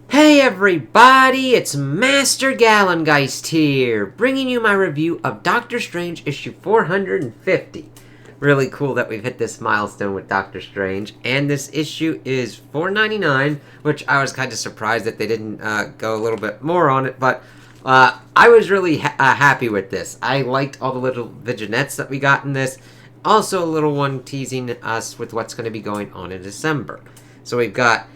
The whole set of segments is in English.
Hey everybody, it's Master Gallengeist here, bringing you my review of Doctor Strange issue 450. Really cool that we've hit this milestone with Doctor Strange, and this issue is $4.99, which I was kind of surprised that they didn't go a little bit more on it, but I was really happy with this. I liked all the little vignettes that we got in this, also a little one teasing us with what's going to be going on in December. So we've got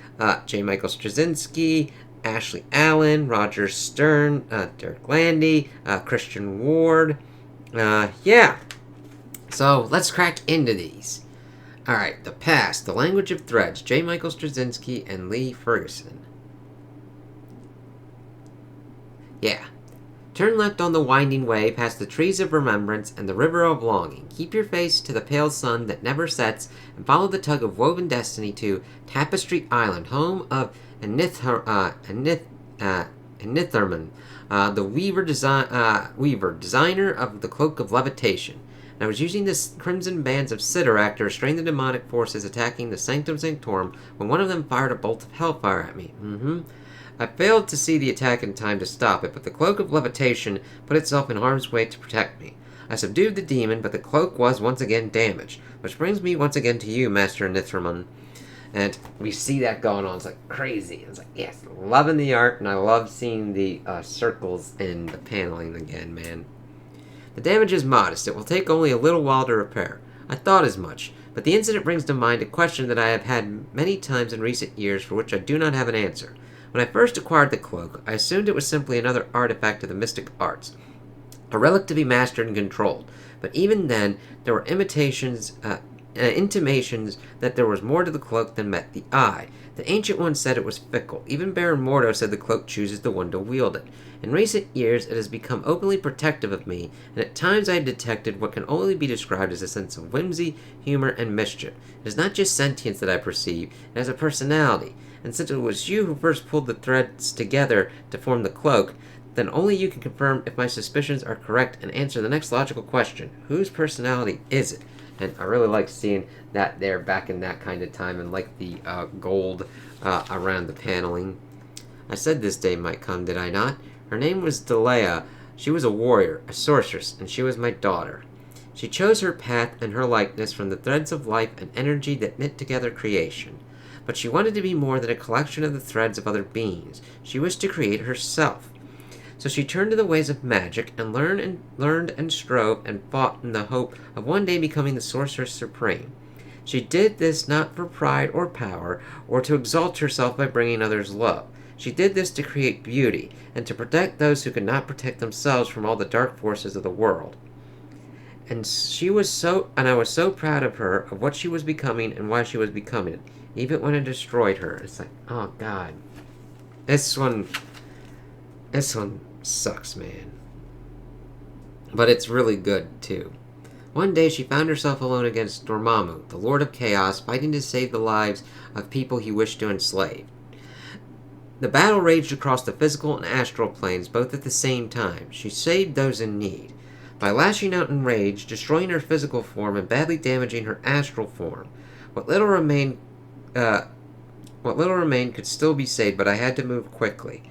J. Michael Straczynski, Ashley Allen, Roger Stern, Derek Landy, Christian Ward. Yeah. So let's crack into these. Alright, The Past, The Language of Threads, J. Michael Straczynski and Lee Ferguson. Yeah. Turn left on the winding way past the trees of remembrance and the river of longing. Keep your face to the pale sun that never sets, and follow the tug of woven destiny to Tapestry Island, home of Enithirman, the weaver, designer of the Cloak of Levitation. And I was using the crimson bands of Sidorak to restrain the demonic forces attacking the Sanctum Sanctorum when one of them fired a bolt of hellfire at me. I failed to see the attack in time to stop it, but the Cloak of Levitation put itself in harm's way to protect me. I subdued the demon, but the cloak was once again damaged, which brings me once again to you, Master Nithraman. And we see that going on. It's like crazy. It's like, yes, loving the art, and I love seeing the circles in the paneling again, man. The damage is modest. It will take only a little while to repair. I thought as much, but the incident brings to mind a question that I have had many times in recent years for which I do not have an answer. When I first acquired the cloak, I assumed it was simply another artifact of the mystic arts, a relic to be mastered and controlled. But even then, there were intimations that there was more to the cloak than met the eye. The Ancient One said it was fickle. Even Baron Mordo said the cloak chooses the one to wield it. In recent years, it has become openly protective of me, and at times I have detected what can only be described as a sense of whimsy, humor, and mischief. It is not just sentience that I perceive, it has a personality. And since it was you who first pulled the threads together to form the cloak, then only you can confirm if my suspicions are correct and answer the next logical question. Whose personality is it? And I really like seeing that there back in that kind of time, and like the gold around the paneling. I said this day might come, did I not? Her name was Delea. She was a warrior, a sorceress, and she was my daughter. She chose her path and her likeness from the threads of life and energy that knit together creation. But she wanted to be more than a collection of the threads of other beings. She wished to create herself. So she turned to the ways of magic and learned and strove and fought in the hope of one day becoming the Sorceress Supreme. She did this not for pride or power, or to exalt herself by bringing others love. She did this to create beauty, and to protect those who could not protect themselves from all the dark forces of the world. And I was so proud of her, of what she was becoming and why she was becoming it, even when it destroyed her. It's like, oh god. This one sucks, man. But it's really good, too. One day she found herself alone against Dormammu, the Lord of Chaos, fighting to save the lives of people he wished to enslave. The battle raged across the physical and astral planes, both at the same time. She saved those in need, by lashing out in rage, destroying her physical form, and badly damaging her astral form. What little remained could still be saved, but I had to move quickly.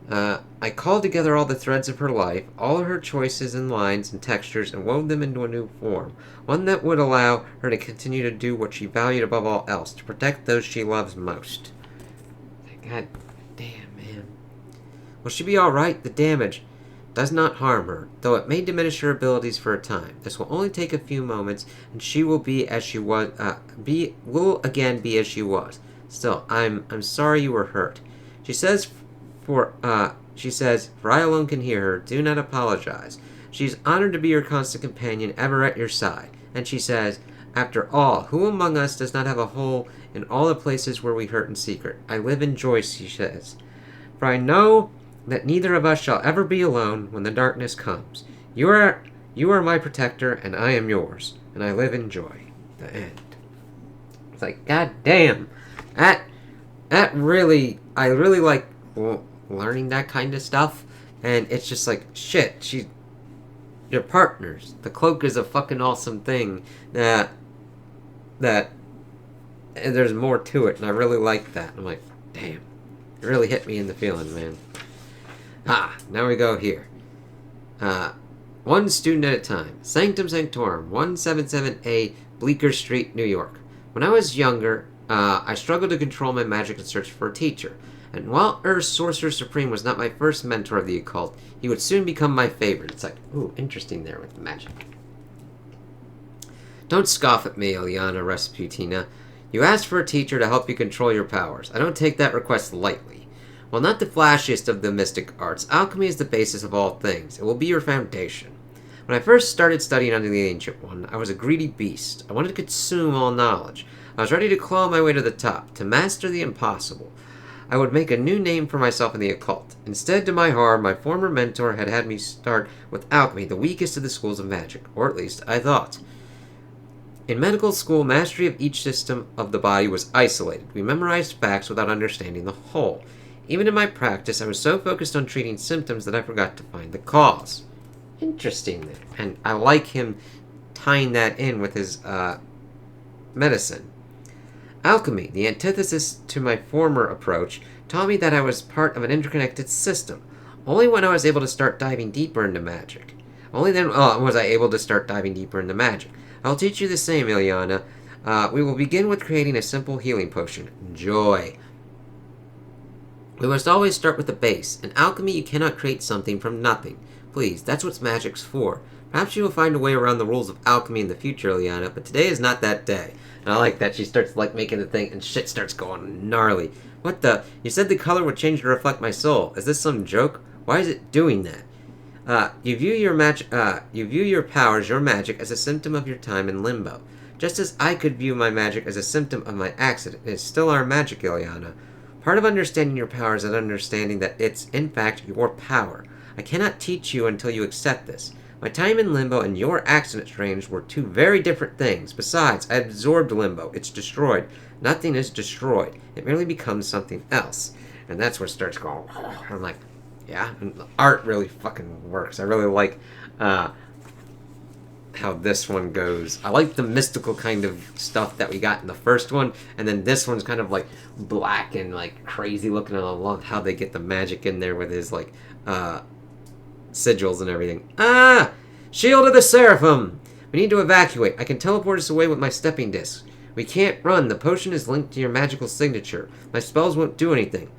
I called together all the threads of her life, all of her choices and lines and textures, and wove them into a new form, one that would allow her to continue to do what she valued above all else, to protect those she loves most. God damn, man. Will she be alright? The damage does not harm her, though it may diminish her abilities for a time. This will only take a few moments, and she will be as she was. Will again be as she was. Still, I'm sorry you were hurt. She says, for I alone can hear her. Do not apologize. She is honored to be your constant companion, ever at your side. And she says, after all, who among us does not have a hole in all the places where we hurt in secret? I live in joy, she says. For I know that neither of us shall ever be alone when the darkness comes. You are my protector, and I am yours, and I live in joy. The end. It's like, god damn. I really like learning that kind of stuff, and it's just like, shit, you're partners. The cloak is a fucking awesome thing that there's more to it, and I really like that. I'm like, damn. really hit me in the feeling, man. Now we go here. One student at a time. Sanctum Sanctorum, 177A, Bleecker Street, New York. When I was younger, I struggled to control my magic and search for a teacher. And while Sorcerer Supreme was not my first mentor of the occult, he would soon become my favorite. It's like, ooh, interesting there with the magic. Don't scoff at me, Ileana Rasputina. You asked for a teacher to help you control your powers. I don't take that request lightly. While not the flashiest of the mystic arts, alchemy is the basis of all things. It will be your foundation. When I first started studying under the Ancient One, I was a greedy beast. I wanted to consume all knowledge. I was ready to claw my way to the top, to master the impossible. I would make a new name for myself in the occult. Instead, to my horror, my former mentor had me start with alchemy, the weakest of the schools of magic, or at least I thought. In medical school, mastery of each system of the body was isolated. We memorized facts without understanding the whole. Even in my practice, I was so focused on treating symptoms that I forgot to find the cause. Interesting there. And I like him tying that in with his medicine. Alchemy, the antithesis to my former approach, taught me that I was part of an interconnected system. Only when I was able to start diving deeper into magic. Only then was I able to start diving deeper into magic. I'll teach you the same, Ileana. We will begin with creating a simple healing potion. Joy. We must always start with the base. In alchemy, you cannot create something from nothing. Please, that's what magic's for. Perhaps you will find a way around the rules of alchemy in the future, Ileana, but today is not that day. And I like that she starts, making the thing, and shit starts going gnarly. What the? You said the color would change to reflect my soul. Is this some joke? Why is it doing that? You view your powers, your magic, as a symptom of your time in limbo. Just as I could view my magic as a symptom of my accident, it is still our magic, Ileana. Part of understanding your power is understanding that it's, in fact, your power. I cannot teach you until you accept this. My time in limbo and your accident range were two very different things. Besides, I absorbed limbo. It's destroyed. Nothing is destroyed. It merely becomes something else. And that's where it starts going. I'm like, yeah, and the art really fucking works. I really like how this one goes. I like the mystical kind of stuff that we got in the first one, and then this one's kind of like black and like crazy looking. I love how they get the magic in there with his sigils and everything. Shield of the Seraphim! We need to evacuate. I can teleport us away with my stepping disc. We can't run. The potion is linked to your magical signature. My spells won't do anything.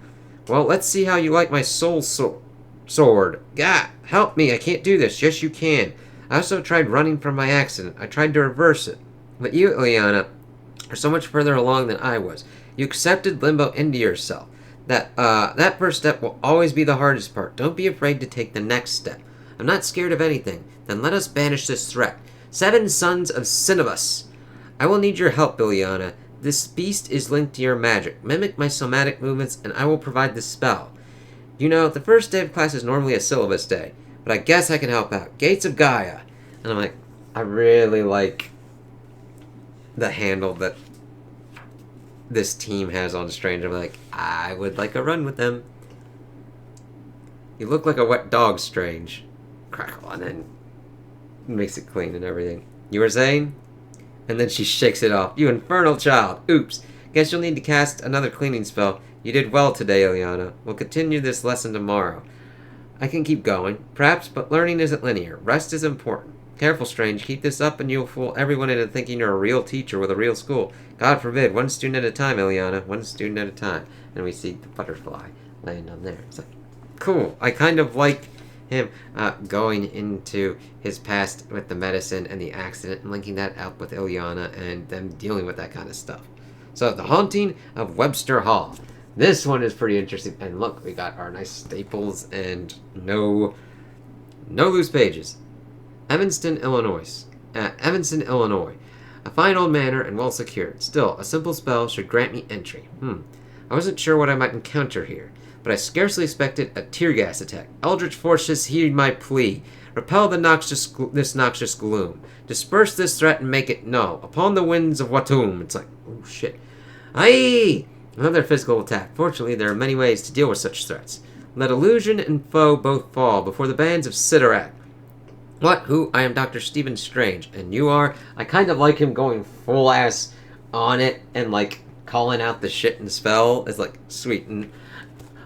Well, let's see how you like my soul sword. God, help me. I can't do this. Yes, you can. I also tried running from my accident. I tried to reverse it. But you, Ileana, are so much further along than I was. You accepted limbo into yourself. That first step will always be the hardest part. Don't be afraid to take the next step. I'm not scared of anything. Then let us banish this threat. 7 sons of Cinnabus. I will need your help, Ileana. This beast is linked to your magic. Mimic my somatic movements, and I will provide the spell. You know, the first day of class is normally a syllabus day, but I guess I can help out. Gates of Gaia. And I'm like, I really like the handle that this team has on Strange. I'm like, I would like a run with them. You look like a wet dog, Strange. Crackle, and then makes it clean and everything. You were saying? And then she shakes it off. You infernal child. Oops. Guess you'll need to cast another cleaning spell. You did well today, Ileana. We'll continue this lesson tomorrow. I can keep going, perhaps, but learning isn't linear. Rest is important. Careful, Strange. Keep this up and you'll fool everyone into thinking you're a real teacher with a real school. God forbid. One student at a time, Ileana. One student at a time. And we see the butterfly land on there. It's like, cool. I kind of like him going into his past with the medicine and the accident and linking that up with Ileana and them dealing with that kind of stuff. So, The Haunting of Webster Hall. This one is pretty interesting. And look, we got our nice staples and no loose pages. Evanston, Illinois. A fine old manor and well secured. Still, a simple spell should grant me entry. I wasn't sure what I might encounter here, but I scarcely expected a tear gas attack. Eldritch forces heed my plea. Repel this noxious gloom. Disperse this threat and make it null. Upon the winds of Watum. It's like, oh shit. Aye! Another physical attack. Fortunately, there are many ways to deal with such threats. Let illusion and foe both fall before the bands of Sidorak. What? Who? I am Dr. Stephen Strange. And you are? I kind of like him going full ass on it and like calling out the shit and spell. It's like, sweet. And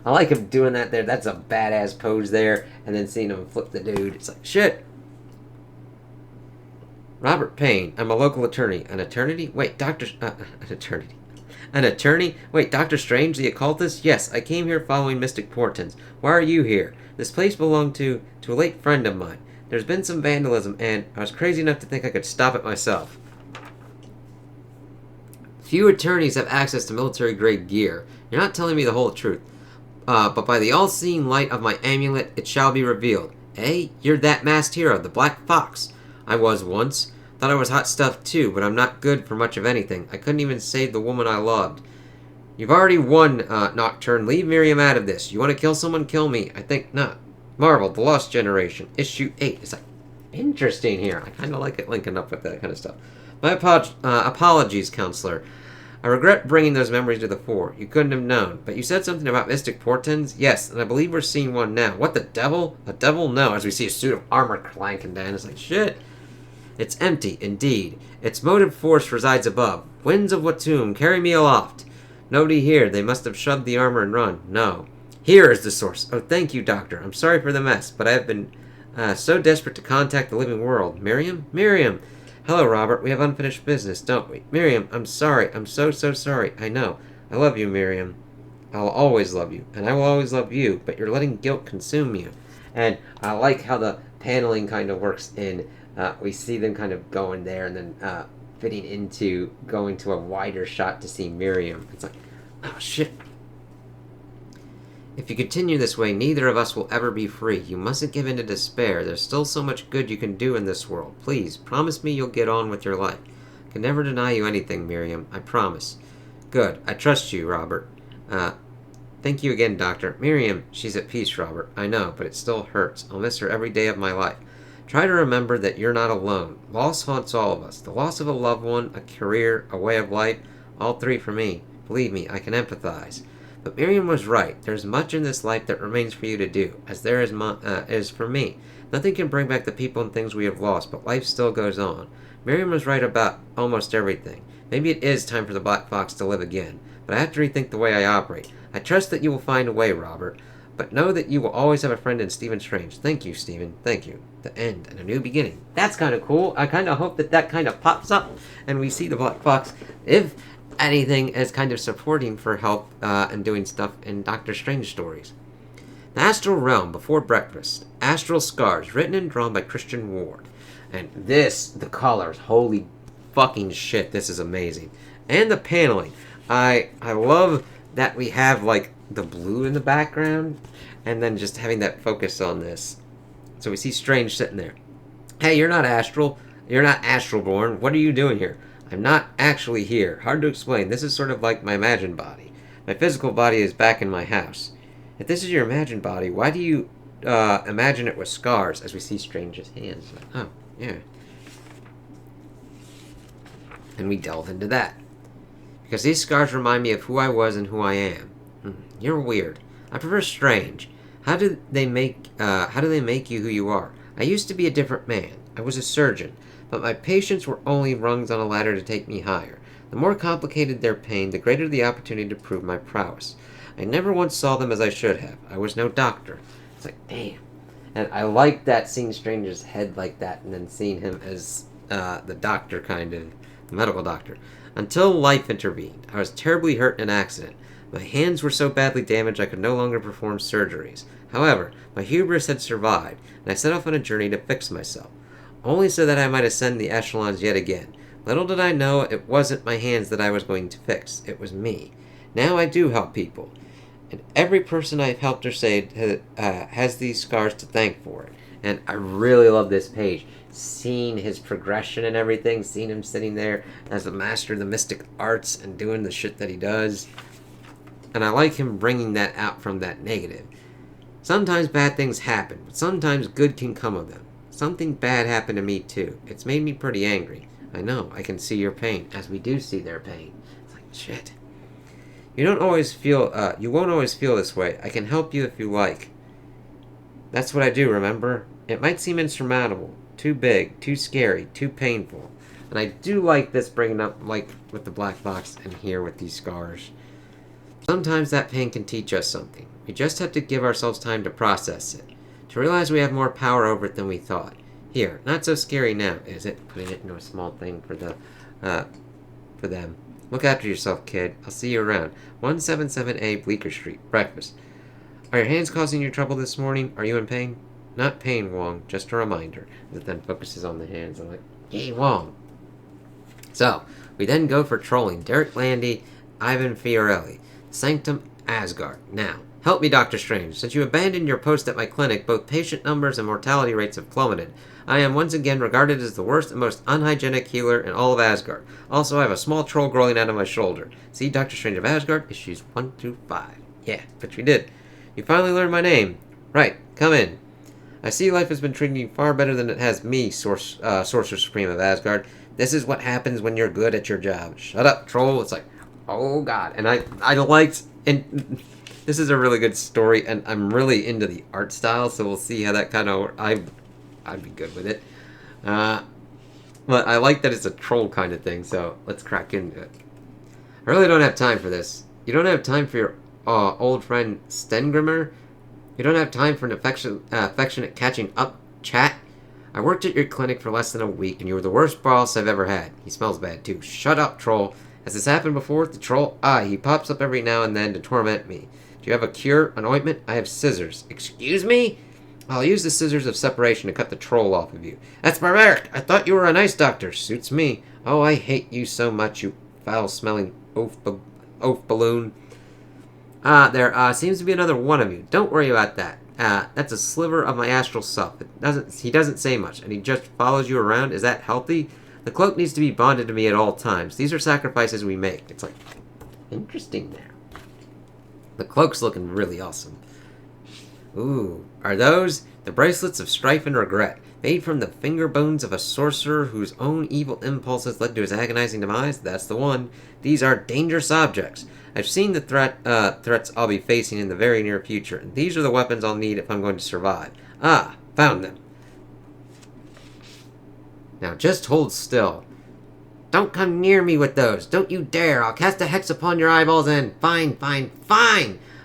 I like him doing that there. That's a badass pose there. And then seeing him flip the dude. It's like, shit. Robert Payne. I'm a local attorney. An attorney? Wait, an attorney. An attorney? Wait, Dr. Strange, the occultist? Yes, I came here following mystic portents. Why are you here? This place belonged to a late friend of mine. There's been some vandalism, and I was crazy enough to think I could stop it myself. Few attorneys have access to military-grade gear. You're not telling me the whole truth. But by the all-seeing light of my amulet, it shall be revealed. Eh? You're that masked hero, the Black Fox. I was once. Thought I was hot stuff too, but I'm not good for much of anything. I couldn't even save the woman I loved. You've already won, Nocturne. Leave Miriam out of this. You want to kill someone? Kill me. I think not. Marvel, The Lost Generation, Issue 8. It's like, interesting here. I kind of like it linking up with that kind of stuff. My apologies, Counselor. I regret bringing those memories to the fore. You couldn't have known. But you said something about mystic portents? Yes, and I believe we're seeing one now. What, the devil? A devil? No. As we see a suit of armor clanking down. It's like, shit. It's empty, indeed. Its motive force resides above. Winds of Watum, carry me aloft. Nobody here. They must have shoved the armor and run. No. Here is the source. Oh, thank you, Doctor. I'm sorry for the mess, but I have been so desperate to contact the living world. Miriam? Miriam! Hello, Robert. We have unfinished business, don't we? Miriam, I'm sorry. I'm so sorry. I know. I love you, Miriam. I'll always love you, and I will always love you, but you're letting guilt consume you. And I like how the paneling kind of works in. We see them kind of going there and then fitting into going to a wider shot to see Miriam. It's like, oh, shit. If you continue this way, neither of us will ever be free. You mustn't give in to despair. There's still so much good you can do in this world. Please, promise me you'll get on with your life. I can never deny you anything, Miriam. I promise. Good. I trust you, Robert. Thank you again, Doctor. Miriam, she's at peace, Robert. I know, but it still hurts. I'll miss her every day of my life. Try to remember that you're not alone. Loss haunts all of us. The loss of a loved one, a career, a way of life. All three for me. Believe me, I can empathize. But Miriam was right. There's much in this life that remains for you to do, as there is for me. Nothing can bring back the people and things we have lost, but life still goes on. Miriam was right about almost everything. Maybe it is time for the Black Fox to live again, but I have to rethink the way I operate. I trust that you will find a way, Robert, but know that you will always have a friend in Stephen Strange. Thank you, Stephen. Thank you. The end and a new beginning. That's kind of cool. I kind of hope that kind of pops up, and we see the Black Fox, if anything, as kind of supporting for help and doing stuff in Doctor Strange stories. The Astral Realm Before Breakfast. Astral Scars, written and drawn by Christian Ward. And this, the colors, holy fucking shit, this is amazing. And the paneling. I love that we have, like, the blue in the background, and then just having that focus on this. So we see Strange sitting there. Hey, you're not astral. You're not astral born. What are you doing here? I'm not actually here. Hard to explain. This is sort of like my imagined body. My physical body is back in my house. If this is your imagined body, why do you imagine it with scars? As we see Strange's hands. Oh, yeah. And we delve into that. Because these scars remind me of who I was and who I am. You're weird. I prefer Strange. How do they make you who you are? I used to be a different man. I was a surgeon. But my patients were only rungs on a ladder to take me higher. The more complicated their pain, the greater the opportunity to prove my prowess. I never once saw them as I should have. I was no doctor. It's like, damn. And I like that, seeing Strange's head like that, and then seeing him as the doctor, kind of, the medical doctor. Until life intervened. I was terribly hurt in an accident. My hands were so badly damaged I could no longer perform surgeries. However, my hubris had survived, and I set off on a journey to fix myself. Only so that I might ascend the echelons yet again. Little did I know it wasn't my hands that I was going to fix. It was me. Now I do help people. And every person I've helped or saved has these scars to thank for it. And I really love this page. Seeing his progression and everything. Seeing him sitting there as a master of the mystic arts and doing the shit that he does. And I like him bringing that out from that negative. Sometimes bad things happen, but sometimes good can come of them. Something bad happened to me too. It's made me pretty angry. I know, I can see your pain, as we do see their pain. It's like, shit. You won't always feel this way. I can help you if you like. That's what I do, remember? It might seem insurmountable, too big, too scary, too painful. And I do like this bringing up, like, with the Black Box and here with these scars. Sometimes that pain can teach us something. We just have to give ourselves time to process it, to realize we have more power over it than we thought. Here, not so scary now, is it? Putting it into a small thing for them. Look after yourself, kid. I'll see you around. 177A Bleecker Street. Breakfast. Are your hands causing you trouble this morning? Are you in pain? Not pain, Wong. Just a reminder. That then focuses on the hands. I'm like, hey, Wong. So, we then go for trolling. Derek Landy, Ivan Fiorelli. Sanctum Asgard. Now, help me, Dr. Strange. Since you abandoned your post at my clinic, both patient numbers and mortality rates have plummeted. I am once again regarded as the worst and most unhygienic healer in all of Asgard. Also, I have a small troll growing out of my shoulder. See Dr. Strange of Asgard, issues 1 through 5. Yeah, but we did. You finally learned my name. Right, come in. I see life has been treating you far better than it has me, Sorcerer Supreme of Asgard. This is what happens when you're good at your job. Shut up, troll. It's like, oh god. And I liked, and this is a really good story, and I'm really into the art style, so we'll see how that kind of, I'd be good with it. But I like that it's a troll kind of thing, so let's crack into it. I really don't have time for this. You don't have time for your old friend Stengrimmer? You don't have time for an affectionate catching up chat? I worked at your clinic for less than a week, and you were the worst boss I've ever had. He smells bad, too. Shut up, troll. Has this happened before? The troll? He pops up every now and then to torment me. Do you have a cure? An ointment? I have scissors. Excuse me? I'll use the scissors of separation to cut the troll off of you. That's barbaric! I thought you were a nice doctor. Suits me. Oh, I hate you so much, you foul-smelling oaf balloon. There seems to be another one of you. Don't worry about that. That's a sliver of my astral self. He doesn't say much, and he just follows you around. Is that healthy? The cloak needs to be bonded to me at all times. These are sacrifices we make. It's like, interesting there. The cloak's looking really awesome. Ooh, are those the bracelets of strife and regret, made from the finger bones of a sorcerer whose own evil impulses led to his agonizing demise? That's the one. These are dangerous objects. I've seen the threats I'll be facing in the very near future, and these are the weapons I'll need if I'm going to survive. Found them. Now just hold still. Don't come near me with those. Don't you dare. I'll cast a hex upon your eyeballs and... Fine.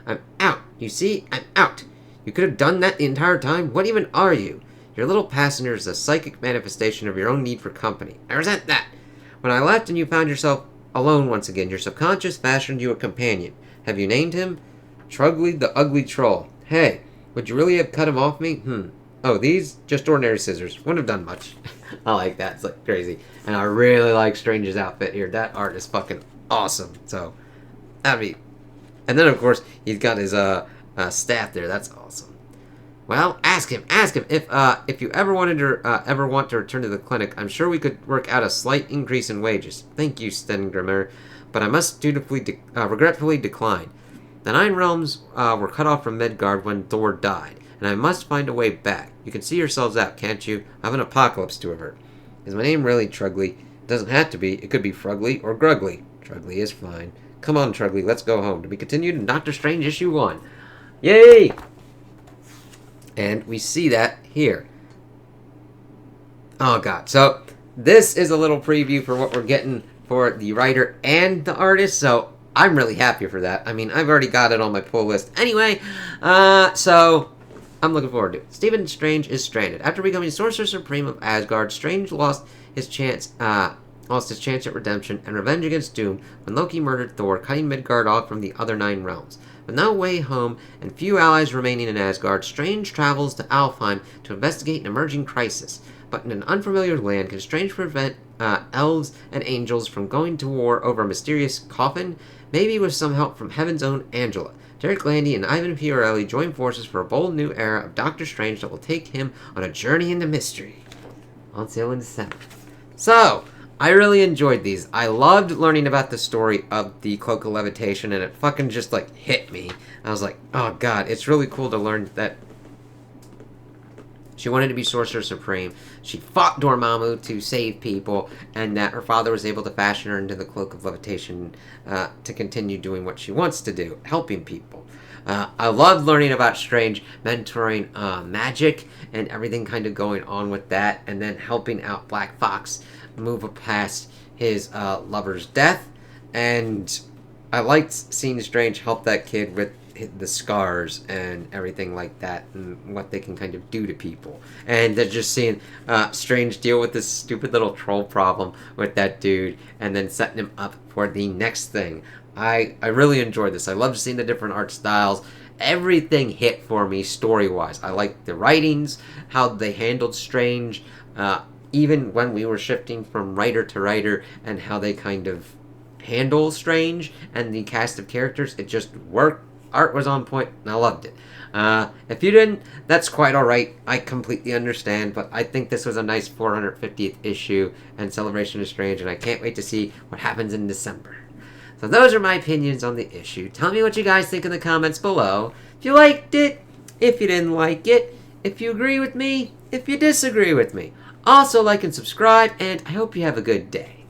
I'm out. You see? I'm out. You could have done that the entire time? What even are you? Your little passenger is a psychic manifestation of your own need for company. I resent that. When I left and you found yourself alone once again, your subconscious fashioned you a companion. Have you named him? Trugly the Ugly Troll. Hey, would you really have cut him off me? Oh, these? Just ordinary scissors. Wouldn't have done much. I like that. It's like crazy. And I really like Strange's outfit here. That art is fucking awesome. So, that'd be... And then, of course, he's got his staff there. That's awesome. Well, ask him. If you ever want to return to the clinic, I'm sure we could work out a slight increase in wages. Thank you, Stengrimmer, but I must regretfully decline. The 9 realms were cut off from Midgard when Thor died, and I must find a way back. You can see yourselves out, can't you? I have an apocalypse to avert. Is my name really Trugly? It doesn't have to be. It could be Frugly or Grugly. Trugly is fine. Come on, Trugly, let's go home. To be continued in Doctor Strange issue 1. Yay! And we see that here. Oh god. So this is a little preview for what we're getting for the writer and the artist. So I'm really happy for that. I mean, I've already got it on my pull list. Anyway, so I'm looking forward to it. Stephen Strange is stranded. After becoming Sorcerer Supreme of Asgard, Strange lost his chance at redemption and revenge against Doom when Loki murdered Thor, cutting Midgard off from the other 9 realms. With no way home and few allies remaining in Asgard, Strange travels to Alfheim to investigate an emerging crisis. But in an unfamiliar land, can Strange prevent elves and angels from going to war over a mysterious coffin? Maybe with some help from Heaven's own Angela. Derek Landy and Ivan Fiorelli join forces for a bold new era of Doctor Strange that will take him on a journey into mystery. On sale in December. So, I really enjoyed these. I loved learning about the story of the Cloak of Levitation, and it fucking just, like, hit me. I was like, oh god, it's really cool to learn that she wanted to be Sorcerer Supreme. She fought Dormammu to save people, and that her father was able to fashion her into the Cloak of Levitation to continue doing what she wants to do, helping people. I loved learning about Strange mentoring magic and everything kind of going on with that, and then helping out Black Fox move past his lover's death. And I liked seeing Strange help that kid with the scars and everything like that, and what they can kind of do to people. And they're just seeing Strange deal with this stupid little troll problem with that dude, and then setting him up for the next thing. I really enjoyed this. I loved seeing the different art styles. Everything hit for me story wise. I liked the writings, how they handled Strange, even when we were shifting from writer to writer, and how they kind of handle Strange and the cast of characters. It just worked. Art was on point, and I loved it. If you didn't, that's quite alright. I completely understand, but I think this was a nice 450th issue and celebration of Strange, and I can't wait to see what happens in December. So those are my opinions on the issue. Tell me what you guys think in the comments below. If you liked it, if you didn't like it, if you agree with me, if you disagree with me. Also like and subscribe, and I hope you have a good day.